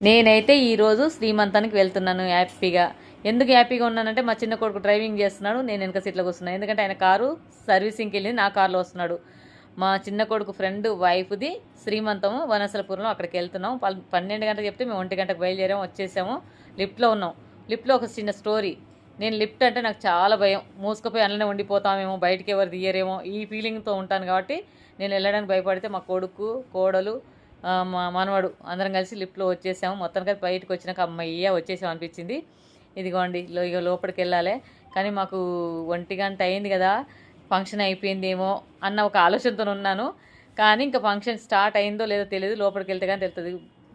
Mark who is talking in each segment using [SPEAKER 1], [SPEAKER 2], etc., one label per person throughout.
[SPEAKER 1] నేనైతే ఈరోజు శ్రీమంతానికి వెళ్తున్నాను హ్యాపీగా. ఎందుకు హ్యాపీగా ఉన్నానంటే మా చిన్న కొడుకు డ్రైవింగ్ చేస్తున్నాడు, నేను వెనక సీట్లో కూర్చున్నాను. ఎందుకంటే ఆయన కారు సర్వీసింగ్కి వెళ్ళి నా కారులో వస్తున్నాడు. మా చిన్న కొడుకు ఫ్రెండ్ వైఫ్ది శ్రీమంతము వనసలపురంలో, అక్కడికి వెళ్తున్నాం. 12 గంటలకు చెప్తే మేము 1 గంటకు బయలుదేరాము, వచ్చేసాము. లిఫ్ట్లో ఉన్నాం. లిఫ్ట్లో ఒక చిన్న స్టోరీ. నేను లిఫ్ట్ అంటే నాకు చాలా భయం, మూసుకుపోయి అందులోనే ఉండిపోతామేమో, బయటికి ఎవరు తీయరేమో ఈ ఫీలింగ్తో ఉంటాను. కాబట్టి నేను వెళ్ళడానికి భయపడితే మా కొడుకు, కోడలు, మా మనవడు అందరం కలిసి లిఫ్ట్లో వచ్చేసాము. మొత్తానికి బయటకు వచ్చినాక అమ్మయ్య వచ్చేసాం అనిపించింది. ఇదిగోండి ఇక లోపలికి వెళ్ళాలి. కానీ మాకు 1 గంట అయింది కదా, ఫంక్షన్ అయిపోయిందేమో అన్న ఒక ఆలోచనతో ఉన్నాను. కానీ ఇంకా ఫంక్షన్ స్టార్ట్ అయిందో లేదో తెలియదు. లోపలికి వెళ్తే కానీ తెలుస్తుంది.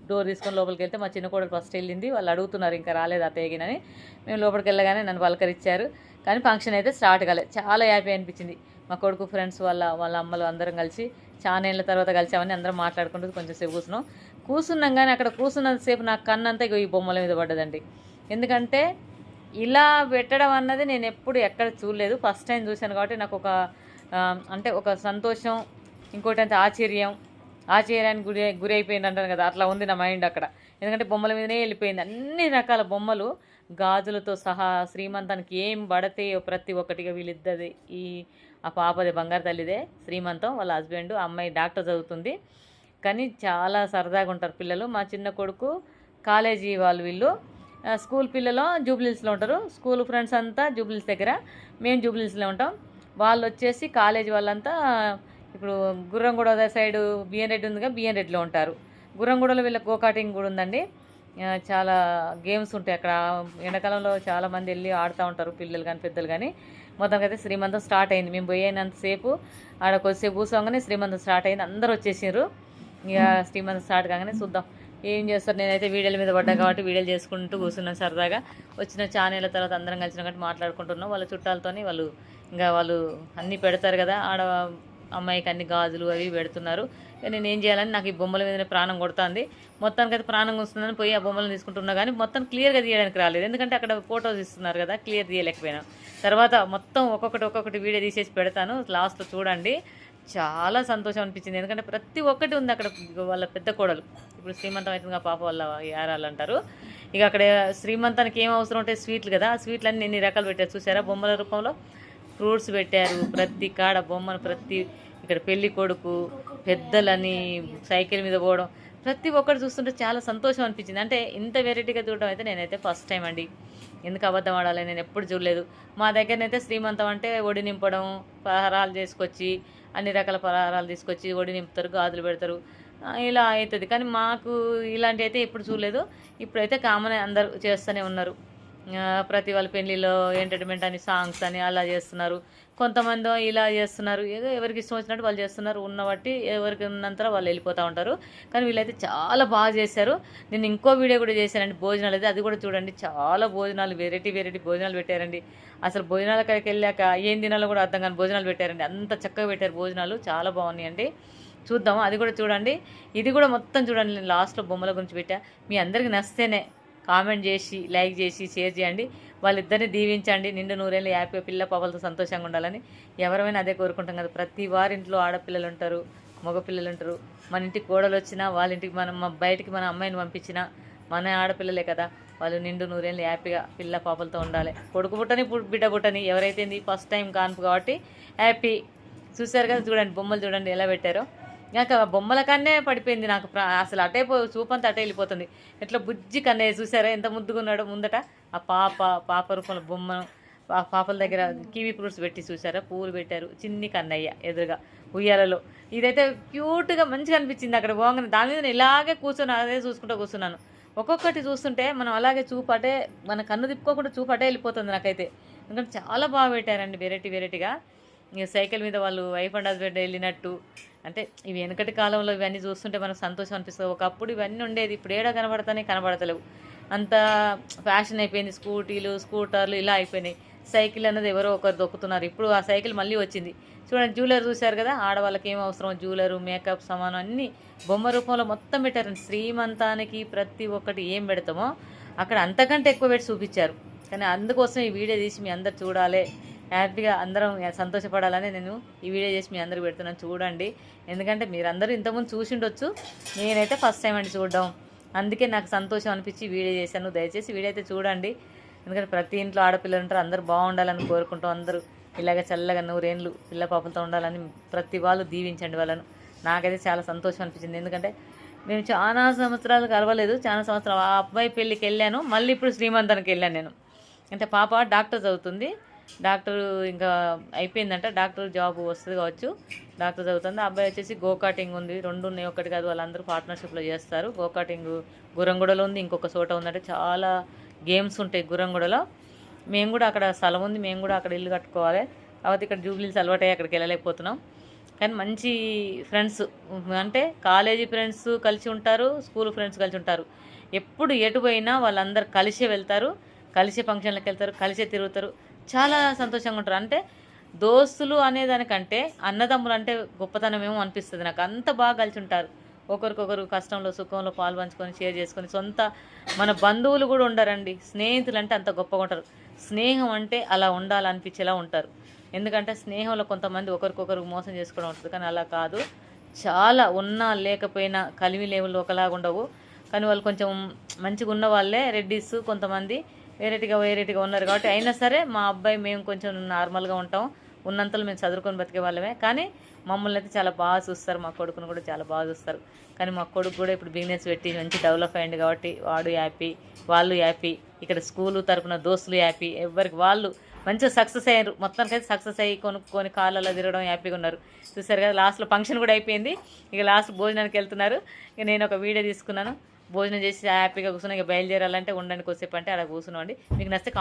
[SPEAKER 1] డోర్ తీసుకొని లోపలికి వెళ్తే మా చిన్న కోడలు ఫస్ట్ వెళ్ళింది. వాళ్ళు అడుగుతున్నారు ఇంకా రాలేదు అత్తయ్యగినని. మేము లోపలికి వెళ్ళగానే నన్ను పలకరించారు. కానీ ఫంక్షన్ అయితే స్టార్ట్ కాలేదు. చాలా హ్యాపీ అనిపించింది. మా కొడుకు ఫ్రెండ్స్ వాళ్ళ అమ్మలు అందరం కలిసి చాలా ఏళ్ళ తర్వాత కలిసామని అందరం మాట్లాడుకుంటూ కొంచెం సేపు కూర్చున్నాం. కానీ అక్కడ కూర్చున్నంతసేపు నాకు కన్నంతా ఈ బొమ్మల మీద పడ్డదండి. ఎందుకంటే ఇలా పెట్టడం అన్నది నేను ఎప్పుడు ఎక్కడ చూడలేదు, ఫస్ట్ టైం చూశాను. కాబట్టి నాకు ఒక సంతోషం, ఇంకోటి అంటే ఆశ్చర్యానికి గురి అయిపోయింది అంటాను కదా, అట్లా ఉంది నా మైండ్ అక్కడ. ఎందుకంటే బొమ్మల మీదనే వెళ్ళిపోయింది. అన్ని రకాల బొమ్మలు గాజులతో సహా శ్రీమంతానికి ఏం పడతాయో ప్రతి ఒక్కటిగా వీళ్ళిద్దది. ఆ పాపది బంగారు తల్లిదే శ్రీమంతం, వాళ్ళ హస్బెండ్, అమ్మాయి డాక్టర్ చదువుతుంది. కానీ చాలా సరదాగా ఉంటారు పిల్లలు. మా చిన్న కొడుకు కాలేజీ వీళ్ళు స్కూల్ పిల్లలు జూబ్లీహిల్స్లో ఉంటారు. స్కూల్ ఫ్రెండ్స్ అంతా జూబ్లీహిల్స్ దగ్గర, మేము జూబ్లీహిల్స్లో ఉంటాం. వాళ్ళు వచ్చేసి కాలేజీ వాళ్ళంతా ఇప్పుడు గుర్రంగూడ సైడు బిఎన్ రెడ్డి ఉందిగా, బిఎన్ రెడ్డిలో ఉంటారు. గుర్రంగూడలో వీళ్ళ గోకాటింగ్ కూడా ఉందండి. చాలా గేమ్స్ ఉంటాయి అక్కడ. ఎండాకాలంలో చాలామంది వెళ్ళి ఆడుతూ ఉంటారు, పిల్లలు కానీ పెద్దలు కానీ. మొత్తానికి అయితే శ్రీమంతం స్టార్ట్ అయింది. మేము పోయినంతసేపు ఆడ కొద్దిసేపు కూర్చోగానే శ్రీమంతం స్టార్ట్ అయింది. అందరూ వచ్చేసారు. ఇక శ్రీమంతం స్టార్ట్ కాగానే చూద్దాం ఏం చేస్తారు. నేనైతే వీడియోల మీద పడ్డా కాబట్టి వీడియోలు చేసుకుంటూ కూర్చున్నాను సరదాగా. వచ్చిన ఛానళ్ళ తర్వాత అందరం కలిసిన కాబట్టి మాట్లాడుకుంటున్నాం. వాళ్ళ చుట్టాలతోని వాళ్ళు అన్నీ పెడతారు కదా, ఆడ అమ్మాయికి అన్ని గాజులు అవి పెడుతున్నారు. నేను ఏం చేయాలని నాకు ఈ బొమ్మల మీదనే ప్రాణం కొడుతుంది. మొత్తానికి అయితే ప్రాణం వస్తుందని పోయి ఆ బొమ్మలను తీసుకుంటున్నా. కానీ మొత్తం క్లియర్గా తీయడానికి రాలేదు, ఎందుకంటే అక్కడ ఫోటోస్ ఇస్తున్నారు కదా, క్లియర్ తీయలేకపోయినా. తర్వాత మొత్తం ఒక్కొక్కటి వీడియో తీసేసి పెడతాను, లాస్ట్లో చూడండి. చాలా సంతోషం అనిపించింది. ఎందుకంటే ప్రతి ఒక్కటి ఉంది అక్కడ. వాళ్ళ పెద్ద కోడలు ఇప్పుడు శ్రీమంతం అవుతుంది, పాప వాళ్ళ యారాలు అంటారు. ఇక అక్కడ శ్రీమంతానికి ఏం అవసరం ఉంటాయి, స్వీట్లు కదా, ఆ స్వీట్లన్నీ ఎన్ని రకాలు పెట్టారు చూసారా. బొమ్మల రూపంలో ఫ్రూట్స్ పెట్టారు, ప్రతి కాడ బొమ్మను. ఇక్కడ పెళ్లి కొడుకు, పెద్దలని సైకిల్ మీద పోవడం, ప్రతి ఒక్కటి చూస్తుంటే చాలా సంతోషం అనిపించింది. అంటే ఇంత వెరైటీగా చూడడం అయితే నేనైతే ఫస్ట్ టైం అండి. ఎందుకు అబద్ధం ఆడాలి, నేను ఎప్పుడు చూడలేదు. మా దగ్గరనైతే శ్రీమంతం అంటే ఒడి నింపడం, పలహారాలు చేసుకొచ్చి, అన్ని రకాల పలహారాలు తీసుకొచ్చి ఒడి నింపుతారు, గాజులు పెడతారు, ఇలా అవుతుంది. కానీ మాకు ఇలాంటి అయితే ఎప్పుడు చూడలేదు. ఇప్పుడైతే కామన్ అందరూ చేస్తూనే ఉన్నారు. ప్రతి వాళ్ళ పెళ్ళిలో ఎంటర్టైన్మెంట్ అని, సాంగ్స్ అని అలా చేస్తున్నారు. కొంతమంది ఇలా చేస్తున్నారు, ఏదో ఎవరికి ఇష్టం వచ్చినట్టు వాళ్ళు చేస్తున్నారు. ఉన్నబట్టి ఎవరికి ఉన్నంతలో వాళ్ళు వెళ్ళిపోతూ ఉంటారు. కానీ వీళ్ళైతే చాలా బాగా చేశారు. నేను ఇంకో వీడియో కూడా చేశానండి, భోజనాలు అయితే, అది కూడా చూడండి. చాలా భోజనాలు, వెరైటీ భోజనాలు పెట్టారండి. అసలు భోజనాల కాడికి వెళ్ళాక ఏం తినాలో కూడా అర్థం కాని భోజనాలు పెట్టారండి. అంత చక్కగా పెట్టారు భోజనాలు, చాలా బాగున్నాయండి. చూద్దాము, అది కూడా చూడండి. ఇది కూడా మొత్తం చూడండి. నేను లాస్ట్లో బొమ్మల గురించి పెట్టా. మీ అందరికీ నచ్చితేనే కామెంట్ చేసి, లైక్ చేసి, షేర్ చేయండి. వాళ్ళిద్దరిని దీవించండి. నిండు నూరేళ్ళు హ్యాపీగా పిల్ల పాపలతో సంతోషంగా ఉండాలని ఎవరైనా అదే కోరుకుంటాం కదా. ప్రతి వారింట్లో ఆడపిల్లలు ఉంటారు, మగపిల్లలు ఉంటారు. మన ఇంటికి కోడలు వచ్చినా, వాళ్ళ ఇంటికి బయటికి మన అమ్మాయిని పంపించినా మన ఆడపిల్లలే కదా. వాళ్ళు నిండు నూరేళ్ళు హ్యాపీగా పిల్ల పాపలతో ఉండాలి. కొడుకు పుట్టని బిడ్డ పుట్టని ఎవరైతే ఫస్ట్ టైం కాన్పు కాబట్టి హ్యాపీ. చూసారు కదా, చూడండి బొమ్మలు చూడండి ఎలా పెట్టారో. ఇంకా బొమ్మల కన్నే పడిపోయింది నాకు. అసలు చూపంతా అటే వెళ్ళిపోతుంది. ఎట్లా బుజ్జి కన్నయ్య చూసారా ఎంత ముద్దుగున్నాడో ముందట. ఆ పాప రూపంలో బొమ్మను, పాపల దగ్గర కివీ ఫ్రూట్స్ పెట్టి చూసారా, పువ్వులు పెట్టారు. చిన్ని కన్నయ్య ఎదురుగా ఉయ్యాలలో. ఇదైతే క్యూట్గా మంచిగా అనిపించింది. అక్కడ పోగానే దాని మీద ఇలాగే కూర్చొని అదే చూసుకుంటూ కూర్చున్నాను. ఒక్కొక్కటి చూస్తుంటే మనం అలాగే చూపటే, మన కన్ను తిప్పుకోకుండా చూపటే వెళ్ళిపోతుంది నాకైతే. ఎందుకంటే చాలా బాగా పెట్టారండి, వెరైటీగా. ఇక సైకిల్ మీద వాళ్ళు వైఫ్ అండ్ హస్బెండ్ వెళ్ళినట్టు. అంటే ఇవి వెనకటి కాలంలో ఇవన్నీ చూస్తుంటే మనకు సంతోషం అనిపిస్తుంది. ఒకప్పుడు ఇవన్నీ ఉండేది, ఇప్పుడు ఏడా కనబడతలేవు. అంత ఫ్యాషన్ అయిపోయింది. స్కూటర్లు ఇలా అయిపోయినాయి. సైకిల్ అన్నది ఎవరో ఒకరు దొక్కుతున్నారు. ఇప్పుడు ఆ సైకిల్ మళ్ళీ వచ్చింది. చూడండి, జ్యువెలర్ చూశారు కదా, ఆడవాళ్ళకి ఏం అవసరం, జ్యువెలరు, మేకప్ సామాను అన్నీ బొమ్మ రూపంలో మొత్తం పెట్టారండి. శ్రీమంతానికి ప్రతి ఒక్కటి ఏం పెడతామో అక్కడ అంతకంటే ఎక్కువ పెట్టి చూపించారు. కానీ అందుకోసం ఈ వీడియో తీసి మీ అందరు చూడాలి, హ్యాపీగా అందరం సంతోషపడాలని నేను ఈ వీడియో చేసి మీ అందరికి పెడుతున్నాను. చూడండి, ఎందుకంటే మీరందరూ ఇంతకుముందు చూసి ఉండొచ్చు, నేనైతే ఫస్ట్ టైం అండి చూడడం. అందుకే నాకు సంతోషం అనిపించి వీడియో చేశాను. దయచేసి వీడియో అయితే చూడండి. ఎందుకంటే ప్రతి ఇంట్లో ఆడపిల్లలు ఉంటారు, అందరూ బాగుండాలని కోరుకుంటాం. అందరూ ఇలాగ చల్లగా నూరేళ్ళు పిల్ల పాపలతో ఉండాలని ప్రతి వాళ్ళు దీవించండి వాళ్ళను. నాకైతే చాలా సంతోషం అనిపించింది. ఎందుకంటే మేము చాలా సంవత్సరాలు కలవలేదు, చాలా సంవత్సరాలు ఆ అబ్బాయి పెళ్ళికి వెళ్ళాను, మళ్ళీ ఇప్పుడు శ్రీమంతానికి వెళ్ళాను నేను. అంటే పాప డాక్టర్ చదువుతుంది, డాక్టర్ ఇంకా అయిపోయిందంట, డాక్టర్ జాబ్ వస్తుంది కావచ్చు, డాక్టర్ చదువుతుంది. ఆ అబ్బాయి వచ్చేసి గోకాటింగ్ ఉంది, 2 ఉన్నాయి, ఒకటి కాదు, వాళ్ళందరూ పార్ట్నర్షిప్లో చేస్తారు. గోకాటింగ్ గురంగూడలో ఉంది, ఇంకొక చోట ఉందంటే చాలా గేమ్స్ ఉంటాయి గురంగూడలో. మేము కూడా అక్కడ స్థలం ఉంది, మేము కూడా అక్కడ ఇల్లు కట్టుకోవాలి. కాబట్టి ఇక్కడ జూబ్లీస్ అలవాటయ్యి అక్కడికి వెళ్ళలేకపోతున్నాం. కానీ మంచి ఫ్రెండ్స్, అంటే కాలేజీ ఫ్రెండ్స్ కలిసి ఉంటారు, స్కూల్ ఫ్రెండ్స్ కలిసి ఉంటారు. ఎప్పుడు ఎటు పోయినా వాళ్ళందరూ కలిసే వెళ్తారు, కలిసే ఫంక్షన్లకు వెళ్తారు, కలిసే తిరుగుతారు, చాలా సంతోషంగా ఉంటారు. అంటే దోస్తులు అనేదానికంటే అన్నదమ్ములు అంటే గొప్పతనం ఏమో అనిపిస్తుంది నాకు. అంత బాగా కలిసి ఉంటారు, ఒకరికొకరు కష్టంలో సుఖంలో పాలు పంచుకొని షేర్ చేసుకొని. సొంత మన బంధువులు కూడా ఉండరండి, స్నేహితులు అంటే అంత గొప్పగా ఉంటారు. స్నేహం అంటే అలా ఉండాలనిపించేలా ఉంటారు. ఎందుకంటే స్నేహంలో కొంతమంది ఒకరికొకరు మోసం చేసుకోవడం ఉంటుంది, కానీ అలా కాదు. చాలా ఉన్నా లేకపోయినా కలిమి లేవులు ఒకలాగా ఉండవు. కానీ వాళ్ళు కొంచెం మంచిగా ఉన్న వాళ్ళే రెడ్డిస్, కొంతమంది వేరేటిగా ఉన్నారు. కాబట్టి అయినా సరే మా అబ్బాయి మేము కొంచెం నార్మల్గా ఉంటాం, ఉన్నంతలో మేము చదువుకొని బతికే వాళ్ళమే. కానీ మమ్మల్ని అయితే చాలా బాగా చూస్తారు, మా కొడుకును కూడా చాలా బాగా చూస్తారు. కానీ మా కొడుకు కూడా ఇప్పుడు బిజినెస్ పెట్టి మంచి డెవలప్ అయ్యింది కాబట్టి వాడు హ్యాపీ, వాళ్ళు హ్యాపీ, ఇక్కడ స్కూలు తరపున దోస్తులు హ్యాపీ, ఎవరికి వాళ్ళు మంచిగా సక్సెస్ అయ్యారు. మొత్తానికైతే సక్సెస్ అయ్యి కొనుక్కొని కాళ్ళలో తిరగడం హ్యాపీగా ఉన్నారు. చూసారు కదా, లాస్ట్లో ఫంక్షన్ కూడా అయిపోయింది, ఇక లాస్ట్ భోజనానికి వెళ్తున్నారు. ఇక నేను ఒక వీడియో తీసుకున్నాను, భోజనం చేసి హ్యాపీగా కూర్చున్నా. ఇక బయలుదేరాలంటే ఉండండి కొద్దిసేపు అంటే అక్కడ కూర్చున్నామండి. మీకు నచ్చితే